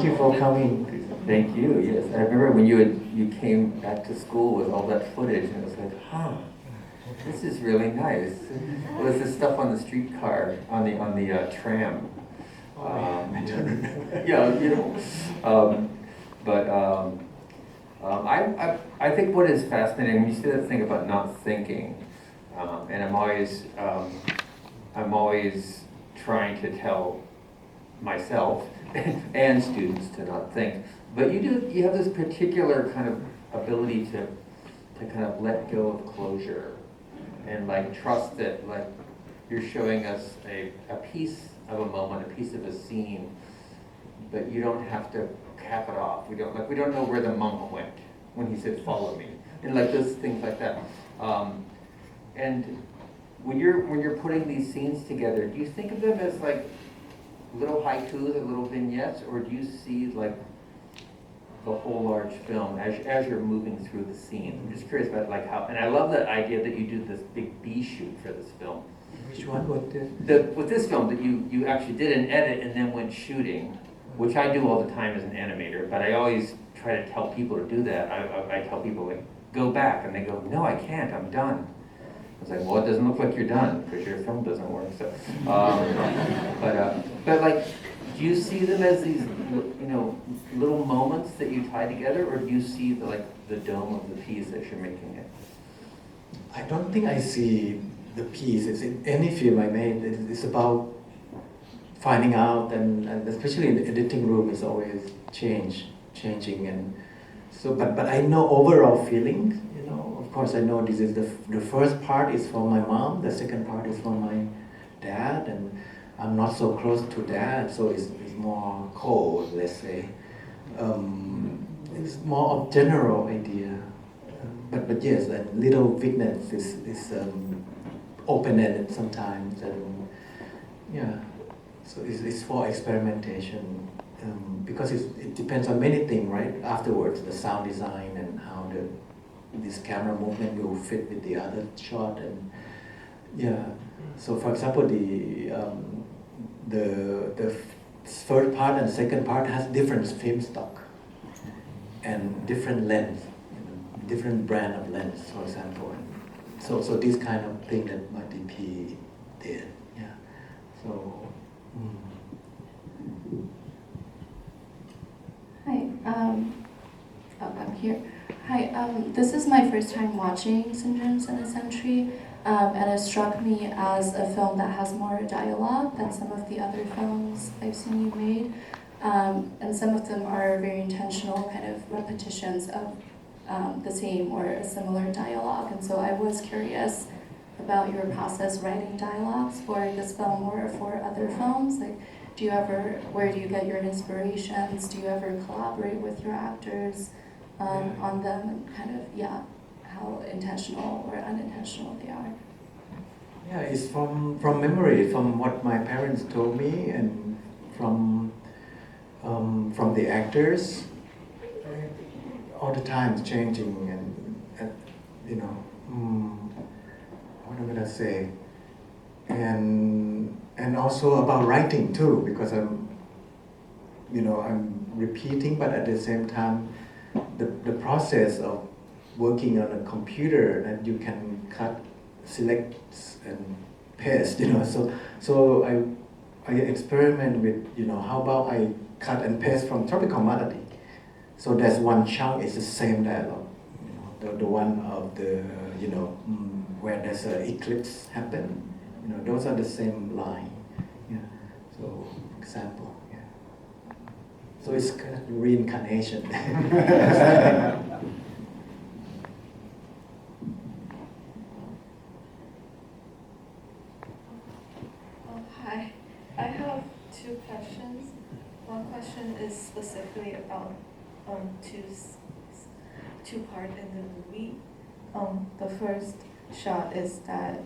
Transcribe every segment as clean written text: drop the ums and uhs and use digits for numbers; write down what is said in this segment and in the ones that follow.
Thank you for coming. Thank you, yes. I remember when you came back to school with all that footage, and it was like, this is really nice. It was the stuff on the streetcar, on the tram. I don't remember. Yeah, I think what is fascinating, when you say that thing about not thinking, and I'm always trying to tell myself and students to not think, but you have this particular kind of ability to kind of let go of closure and like trust that like you're showing us a piece of a moment, a piece of a scene, but you don't have to cap it off. We don't know where the monk went when he said follow me, and like those things like that. And when you're putting these scenes together, do you think of them as like little haikus or little vignettes, or do you see like the whole large film as you're moving through the scenes? I'm just curious about like how, and I love that idea that you do this big B shoot for this film. Which one was this? With this film, that you actually did an edit and then went shooting, which I do all the time as an animator, but I always try to tell people to do that. I tell people, like, go back, and they go, no, I can't, I'm done. I was like, well, it doesn't look like you're done, because your film doesn't work, so. But like, do you see them as these, little moments that you tie together, or do you see the dome of the piece as you're making it? I don't think I see the piece. It's in any film I made. It's about finding out, and especially in the editing room, it's always changing, and so. But I know overall feelings. Of course, I know this is the first part is for my mom. The second part is for my dad, and I'm not so close to dad, so it's more cold. Let's say. It's more of general idea. But yes, that little vignette is open-ended sometimes, and yeah, so it's for experimentation, because it depends on many things, right? Afterwards, the sound design and how this camera movement will fit with the other shot, and yeah. So for example, the first part and second part has different film stock and different lens. Different brand of lens, for example. So this kind of thing that my DP did, yeah. So. Hi, I'm here. Hi, this is my first time watching Syndromes in a Century, and it struck me as a film that has more dialogue than some of the other films I've seen you made, and some of them are very intentional kind of repetitions of the same or a similar dialogue, and so I was curious about your process writing dialogues for this film or for other films. Like, where do you get your inspirations? Do you ever collaborate with your actors on them, and kind of, how intentional or unintentional they are? Yeah, it's from memory, from what my parents told me, and from the actors. All the time it's changing, and what am I gonna say, and also about writing too, because I'm repeating, but at the same time the process of working on a computer that you can cut, select and paste, so I experiment with, how about I cut and paste from tropical melody. So there's one chunk, it's the same dialogue, the one of the, where there's an eclipse happen, those are the same line, yeah. So, example, yeah. So it's kind of reincarnation. Hi, I have two questions. One question is specifically about two part in the movie. The first shot is that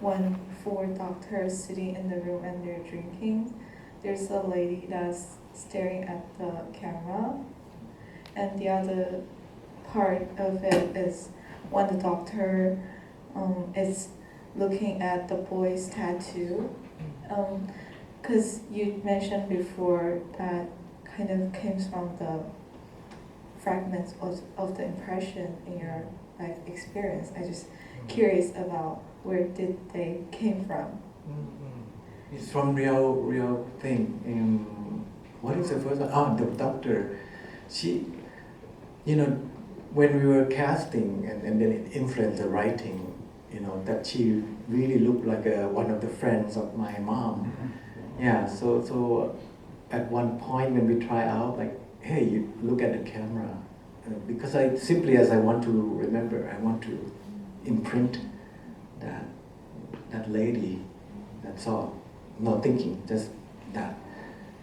when four doctors sitting in the room and they're drinking, there's a lady that's staring at the camera, and the other part of it is when the doctor is looking at the boy's tattoo. Because you mentioned before that kind of came from the fragments of the impression in your life experience. I just curious about where did they came from. It's from real thing. What is the first one? Oh, the doctor. She, when we were casting, and then it influenced the writing, that she really looked like one of the friends of my mom. Yeah, so at one point when we try out, like, hey, you look at the camera. Because as I want to remember, I want to imprint that lady, that's all. No thinking, just that.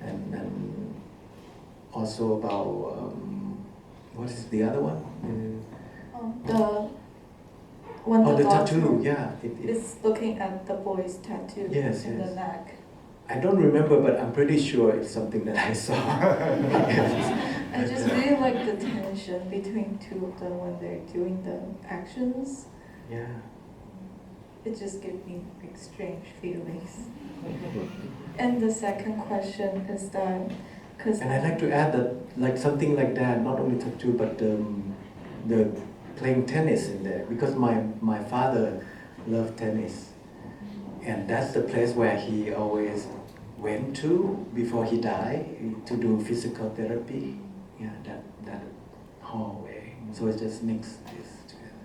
And also about, what is the other one? The when the doctor tattoo, yeah. is looking at the boy's tattoo Yes, in yes. the neck. I don't remember, but I'm pretty sure it's something that I saw. I just really like the tension between two of them when they're doing the actions. Yeah. It just gives me like strange feelings. And the second question is that, And I'd like to add that, like something like that, not only tattoo, but the playing tennis in there, because my father loved tennis, and that's the place where he always went to before he died to do physical therapy. Yeah, that hallway. So it just mixed this together.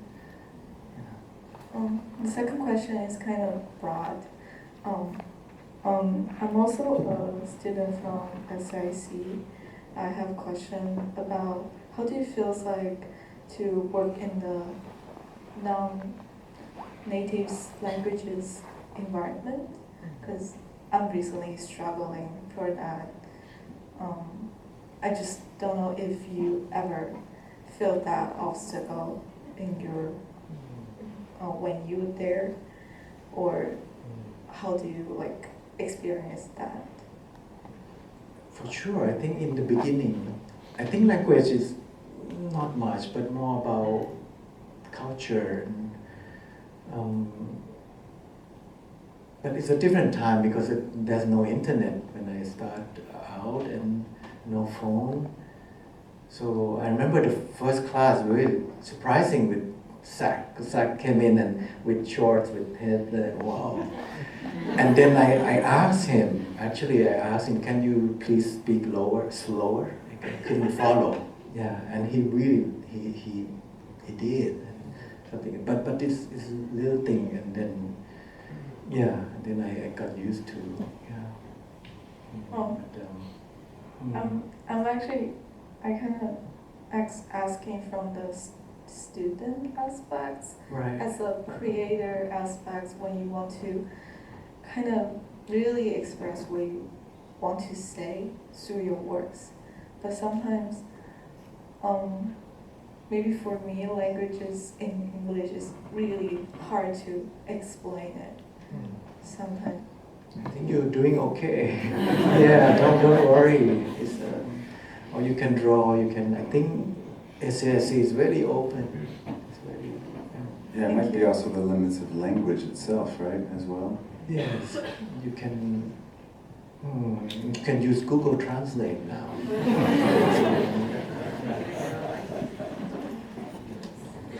the second question is kind of broad. I'm also a student from SIC. I have a question about how do you feel like to work in the non-native languages environment? Because I'm recently struggling for that. I just don't know if you ever feel that obstacle in your when you were there, or how do you like experience that? For sure, I think in the beginning, I think language is not much, but more about culture. But it's a different time because there's no internet when I start out and no phone. So I remember the first class really surprising with Zach. Zach came in and with shorts, with head, wow. And then I asked him, can you please speak slower? I couldn't follow. Yeah, and he really, he did something. But it's a little thing, and then, I got used to, Oh. I'm actually, I kind of asking from the student aspects, right. as a creator aspects, when you want to kind of really express what you want to say through your works. But sometimes, maybe for me, languages in English is really hard to explain it. Sometimes. I think you're doing okay. Yeah, don't worry. It's, or you can draw, I think SASC is very open. It's very, yeah, it might be also the limits of language itself, right, as well? yes, you can use Google Translate now.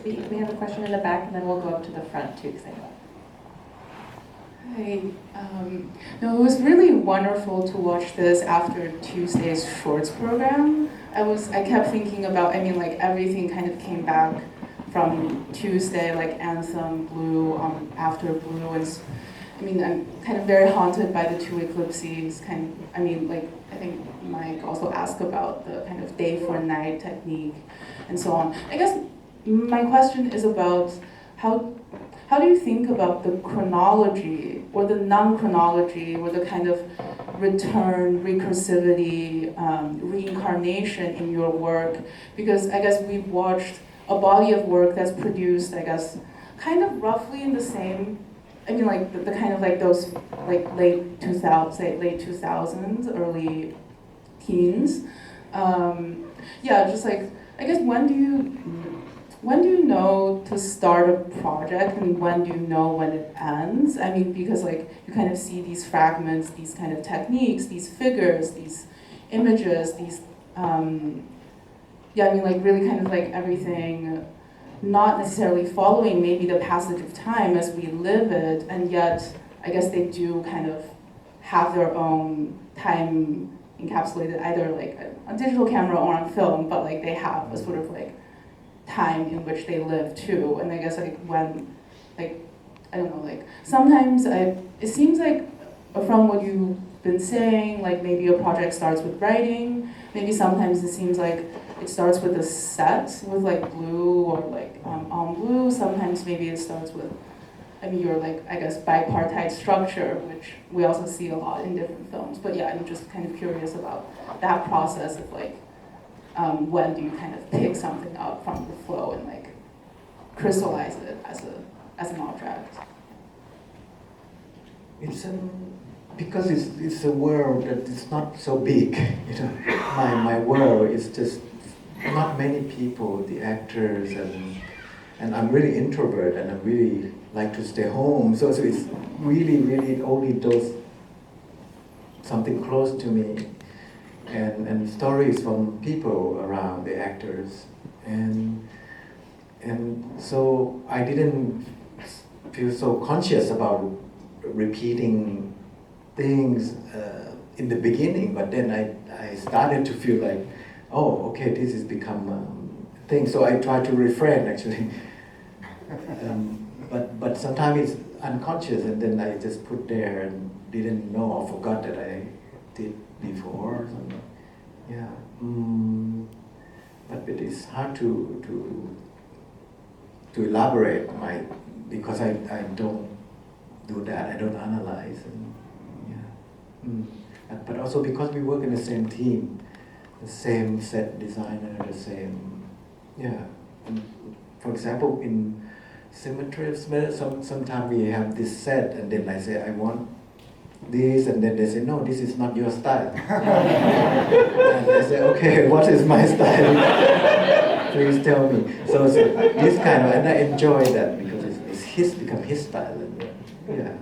We have a question in the back, and then we'll go up to the front too. Hi. No, it was really wonderful to watch this after Tuesday's shorts program. I kept thinking about, everything kind of came back from Tuesday, like Anthem, Blue, After Blue, and I'm kind of very haunted by the two eclipses. I think Mike also asked about the kind of day for night technique and so on. I guess my question is about how do you think about the chronology or the non-chronology or the kind of return, recursivity, reincarnation in your work? Because I guess we've watched a body of work that's produced, I guess, kind of roughly in the same, the kind of like those like late 2000s, early teens. Just like, I guess when do you know to start a project, and when do you know when it ends? Because like you kind of see these fragments, these kind of techniques, these figures, these images, these, yeah, I mean, like really kind of like everything, not necessarily following maybe the passage of time as we live it, and yet I guess they do kind of have their own time encapsulated either like on digital camera or on film, but like they have a sort of like time in which they live too. And I guess like when, like, I don't know, like sometimes it seems like from what you've been saying, like maybe a project starts with writing, maybe sometimes it seems like it starts with a set with like blue or like on blue, sometimes maybe it starts with, I mean, your like, I guess, bipartite structure, which we also see a lot in different films. But yeah, I'm just kind of curious about that process of like, when do you kind of pick something up from the flow and like crystallize it as an object? It's because it's a world that is not so big, you know. My world is just not many people, the actors, and I'm really introvert, and I really like to stay home. So it's really only those something close to me, and stories from people around the actors, and so I didn't feel so conscious about repeating things in the beginning, but then I started to feel like, oh, okay, this has become a thing. So I try to refrain actually, but sometimes it's unconscious, and then I just put there and didn't know or forgot that I did before or something. Yeah, but it is hard to elaborate because I don't do that. I don't analyze, and yeah. But also because we work in the same team, the same set designer, the same, yeah. And for example, in Symmetry of Smith, sometimes we have this set, and then I say I want this, and then they say no, this is not your style. And I say okay, what is my style? Please tell me. So this kind of, and I enjoy that because it's become his style, and yeah.